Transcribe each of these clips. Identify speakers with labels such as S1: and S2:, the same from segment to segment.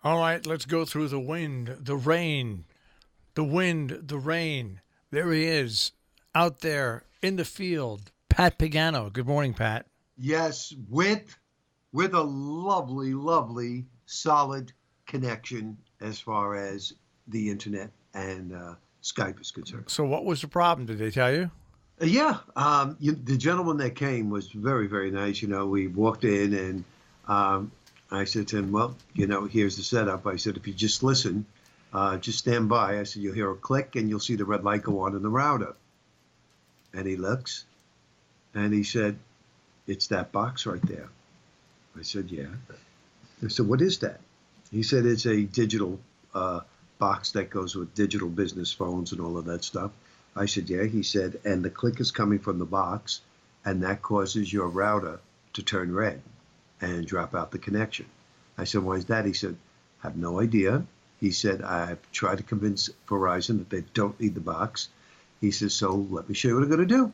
S1: All right, let's go through the wind, the rain, the wind, the rain. There he is, out there in the field. Pat Pagano. Good morning, Pat.
S2: Yes, with a lovely, lovely, solid connection as far as the internet and Skype is concerned.
S1: So, what was the problem? Did they tell you?
S2: The gentleman that came was very, very nice. We walked in and I said to him, "Well, here's the setup." I said, "If you just listen, just stand by." I said, "You'll hear a click and you'll see the red light go on in the router." And he looks and he said, "It's that box right there." I said, "Yeah." I said, "What is that?" He said, "It's a digital box that goes with digital business phones and all of that stuff." I said, "Yeah." He said, "And the click is coming from the box, and that causes your router to turn red and drop out the connection." I said, "Why is that?" He said, "I have no idea." He said, "I've tried to convince Verizon that they don't need the box." He says, "So let me show you what I'm going to do."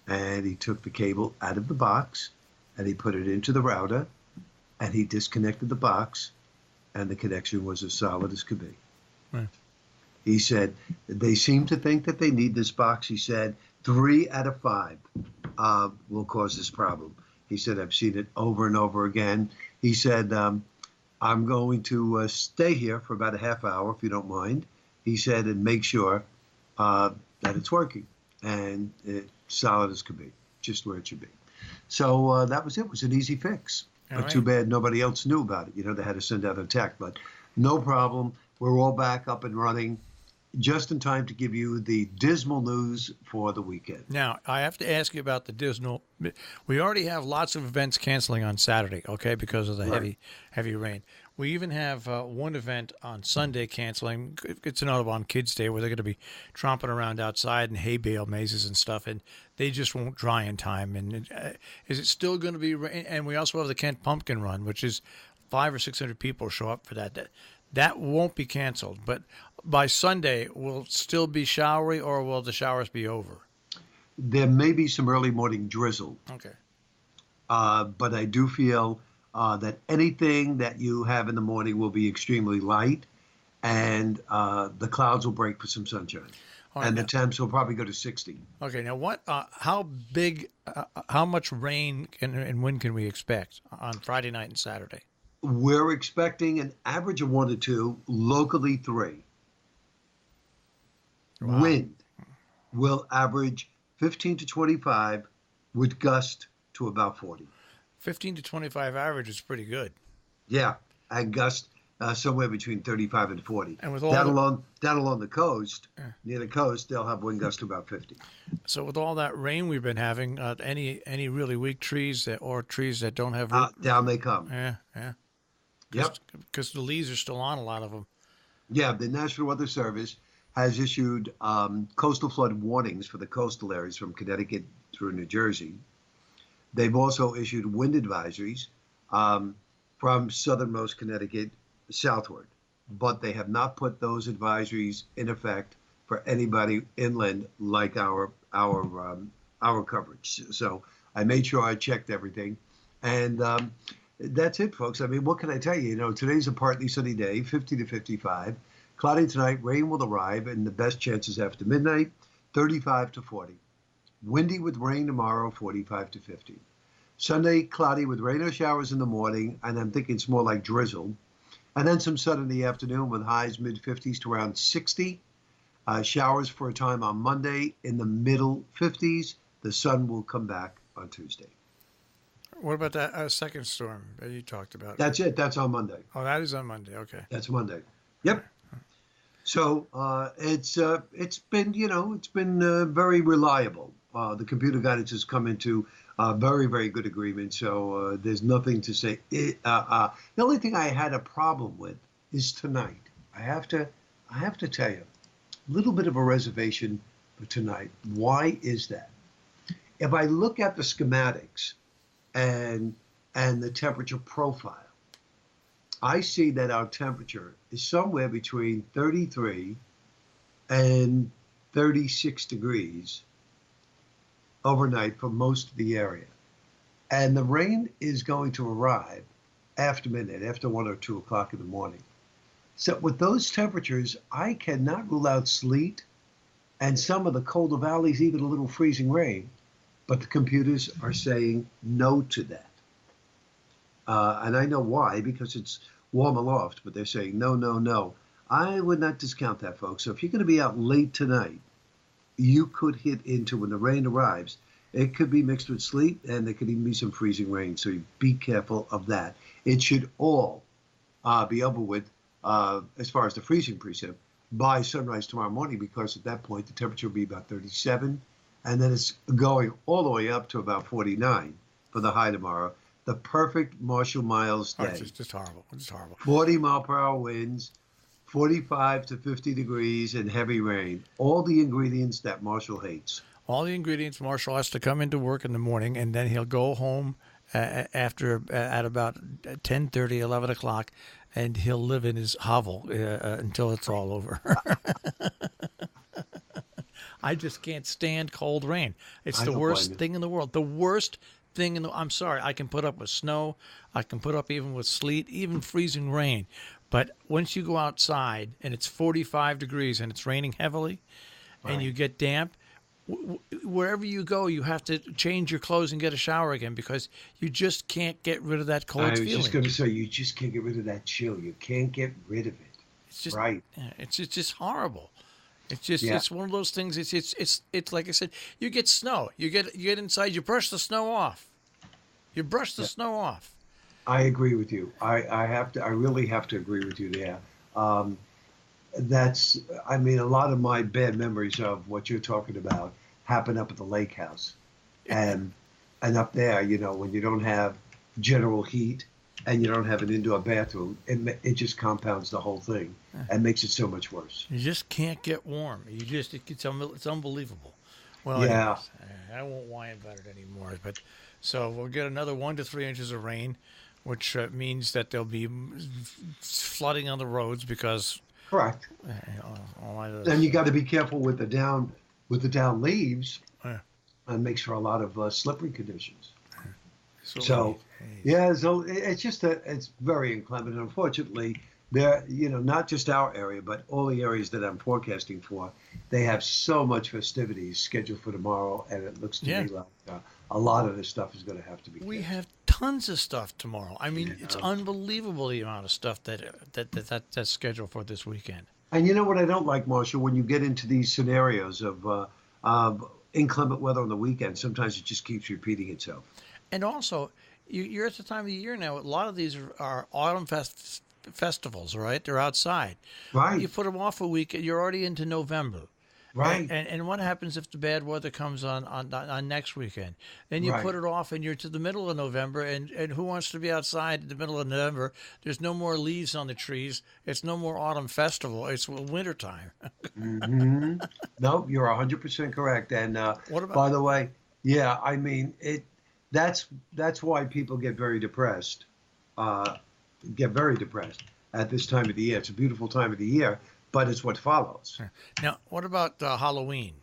S2: And he took the cable out of the box and he put it into the router and he disconnected the box and the connection was as solid as could be.
S1: Hmm.
S2: He said, "They seem to think that they need this box." He said, "Three out of five will cause this problem." He said, "I've seen it over and over again." He said, "I'm going to stay here for about a half hour, if you don't mind." He said, "And make sure uh, that it's working and it's solid as could be, just where it should be." So that was it. It was an easy fix.
S1: All
S2: But too
S1: right.
S2: bad nobody else knew about it. They had to send out a tech. But no problem. We're all back up and running just in time to give you the dismal news for the weekend.
S1: Now, I have to ask you about the Disney. We already have lots of events canceling on Saturday, okay, because of the
S2: Right.
S1: heavy rain. We even have one event on Sunday canceling. It's an Audubon Kids Day where they're going to be tromping around outside in hay bale mazes and stuff, and they just won't dry in time. And is it still going to be rain? And we also have the Kent Pumpkin Run, which is 500 or 600 people show up for that. That won't be canceled, but by Sunday, will it still be showery, or will the showers be over?
S2: There may be some early morning drizzle,
S1: Okay.
S2: but I do feel that anything that you have in the morning will be extremely light and the clouds will break for some sunshine.
S1: All right.
S2: And the
S1: Now,
S2: temps will probably go to 60.
S1: okay. Now, what? How big? How much rain and wind can we expect on Friday night and Saturday?
S2: We're expecting an average of 1 to 2, locally 3.
S1: Wow.
S2: Wind will average 15 to 25 with gust to about 40.
S1: 15 to 25 average is pretty good.
S2: Yeah, and gust somewhere between 35 and 40.
S1: And with all
S2: Down
S1: the
S2: along down along the coast,
S1: uh,
S2: near the coast, they'll have wind gusts to about 50.
S1: so with all that rain we've been having, any really weak trees that or trees that don't have root?
S2: Down they come.
S1: Yeah, yeah.
S2: Yep.
S1: Because the leaves are still on a lot of them.
S2: Yeah, the National Weather Service has issued coastal flood warnings for the coastal areas from Connecticut through New Jersey. They've also issued wind advisories um, from southernmost Connecticut southward, but they have not put those advisories in effect for anybody inland like our coverage. So I made sure I checked everything, and that's it, folks. I mean, what can I tell you? Today's a partly sunny day, 50 to 55. Cloudy tonight, rain will arrive, and the best chances after midnight, 35 to 40. Windy with rain tomorrow, 45 to 50. Sunday, cloudy with rain or showers in the morning, and I'm thinking it's more like drizzle. And then some sun in the afternoon with highs mid 50s to around 60. Showers for a time on Monday in the middle 50s. The sun will come back on Tuesday.
S1: What about that second storm that you talked about?
S2: That's it. That's on Monday.
S1: Oh, that is on Monday. Okay.
S2: That's Monday.
S1: All
S2: Yep.
S1: right.
S2: So it's been very reliable. The computer guidance has come into very, very good agreement. So there's nothing to say. The only thing I had a problem with is tonight. I have to I have to tell you, a little bit of a reservation for tonight. Why is that? If I look at the schematics and the temperature profile, I see that our temperature is somewhere between 33 and 36 degrees overnight for most of the area. And the rain is going to arrive after midnight, after 1 or 2 o'clock in the morning. So with those temperatures, I cannot rule out sleet and some of the colder valleys, even a little freezing rain. But the computers are saying no to that. And I know why, because it's warm aloft, but they're saying no, no, no. I would not discount that, folks. So if you're going to be out late tonight, you could hit into when the rain arrives. It could be mixed with sleet, and there could even be some freezing rain. So you be careful of that. It should all be over with as far as the freezing precip by sunrise tomorrow morning, because at that point the temperature will be about 37, and then it's going all the way up to about 49 for the high tomorrow. The perfect Marshall Miles
S1: Oh,
S2: day.
S1: it's just horrible. It's just horrible.
S2: 40-mile-per-hour winds, 45 to 50 degrees, and heavy rain. All the ingredients that Marshall hates.
S1: All the ingredients. Marshall has to come into work in the morning, and then he'll go home after at about 10:30, 11 o'clock, and he'll live in his hovel until it's all over. I just can't stand cold rain. It's
S2: I
S1: the
S2: don't
S1: worst
S2: blame you.
S1: thing in the world. The worst thing in the. I'm sorry. I can put up with snow. I can put up even with sleet, even freezing rain. But once you go outside and it's 45 degrees and it's raining heavily, and
S2: Right.
S1: you get damp, wherever you go, you have to change your clothes and get a shower again because you just can't get rid of that cold
S2: I was
S1: feeling.
S2: just going to say, you just can't get rid of that chill. You can't get rid of it.
S1: It's just,
S2: Right.
S1: it's just horrible. It's just,
S2: Yeah.
S1: it's one of those things. It's like I said. You get snow. You get inside. You brush the snow off. You brush the snow off.
S2: I agree with you. I have to. I really have to agree with you there. Um, that's. I mean, a lot of my bad memories of what you're talking about happen up at the lake house, and up there, when you don't have general heat and you don't have an indoor bathroom, it just compounds the whole thing and makes it so much worse.
S1: You just can't get warm. It's unbelievable. Well,
S2: Yeah.
S1: anyways, I won't whine about it anymore. But so we'll get another 1 to 3 inches of rain, which means that there'll be flooding on the roads because
S2: Correct.
S1: all I do
S2: And you got to be careful with the down leaves.
S1: Yeah.
S2: It makes for a lot of slippery conditions.
S1: So,
S2: Yeah, so it's just it's very inclement. And unfortunately, there, not just our area, but all the areas that I'm forecasting for, they have so much festivities scheduled for tomorrow, and it looks to
S1: Yeah.
S2: me like a lot of this stuff is going to have to be
S1: we
S2: canceled.
S1: have tons of stuff tomorrow. I mean,
S2: Yeah.
S1: it's unbelievable the amount of stuff that's scheduled for this weekend.
S2: And you know what I don't like, Marshall, when you get into these scenarios of inclement weather on the weekend, sometimes it just keeps repeating itself.
S1: And also, you're at the time of the year now. A lot of these are autumn festivals, right? They're outside.
S2: Right.
S1: You put them off a week, you're already into November.
S2: Right.
S1: And what happens if the bad weather comes on next weekend? Then you
S2: Right.
S1: put it off and you're to the middle of November, and who wants to be outside in the middle of November? There's no more leaves on the trees. It's no more autumn festival. It's wintertime.
S2: Hmm. No, you're 100% correct. And
S1: What about-
S2: by the way, yeah, I mean it. That's why people get very depressed. Get very depressed at this time of the year. It's a beautiful time of the year, but it's what follows.
S1: Now, what about Halloween?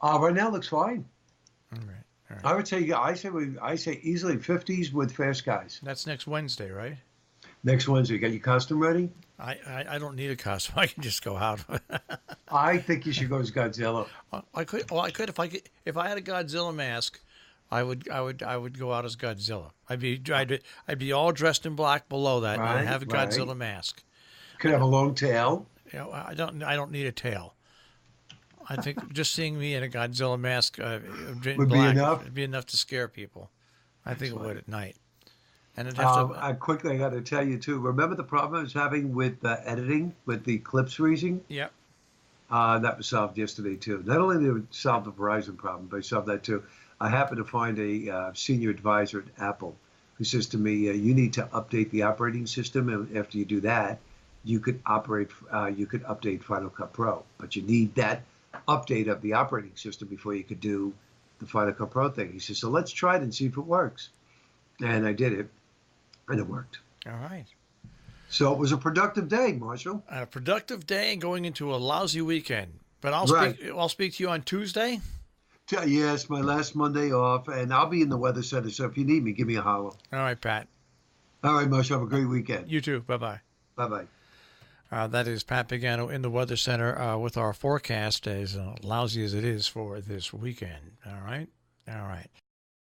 S2: Right now, it looks fine.
S1: All right. All right.
S2: I would say, I say easily 50s with fair skies.
S1: That's next Wednesday, right?
S2: Next Wednesday, you got your costume ready?
S1: I don't need a costume. I can just go out.
S2: I think you should go as Godzilla.
S1: I could. Well, I could if I had a Godzilla mask. I would go out as Godzilla. I'd be all dressed in black below that and
S2: Right,
S1: have a
S2: right.
S1: Godzilla mask.
S2: Could have a long tail.
S1: I don't need a tail. I think just seeing me in a Godzilla mask in
S2: Would be
S1: black
S2: enough?
S1: would be enough to scare people. I think it would at night. And it'd
S2: I quickly got to tell you too. Remember the problem I was having with editing, with the clips freezing?
S1: Yep.
S2: That was solved yesterday too. Not only did it solve the Verizon problem, but I solved that too. I happened to find a senior advisor at Apple who says to me, "You need to update the operating system, and after you do that, you could update Final Cut Pro. But you need that update of the operating system before you could do the Final Cut Pro thing." He says, "So let's try it and see if it works." And I did it, and it worked.
S1: All right.
S2: So it was a productive day, Marshall.
S1: A productive day going into a lousy weekend. But
S2: Right.
S1: I'll speak to you on Tuesday.
S2: Yes, my last Monday off, and I'll be in the weather center. So if you need me, give me a holler.
S1: All right, Pat.
S2: All right, Marshall. Have a great weekend.
S1: You too. Bye bye.
S2: Bye bye.
S1: That is Pat Pagano in the Weather Center with our forecast, as lousy as it is for this weekend. All right. All right.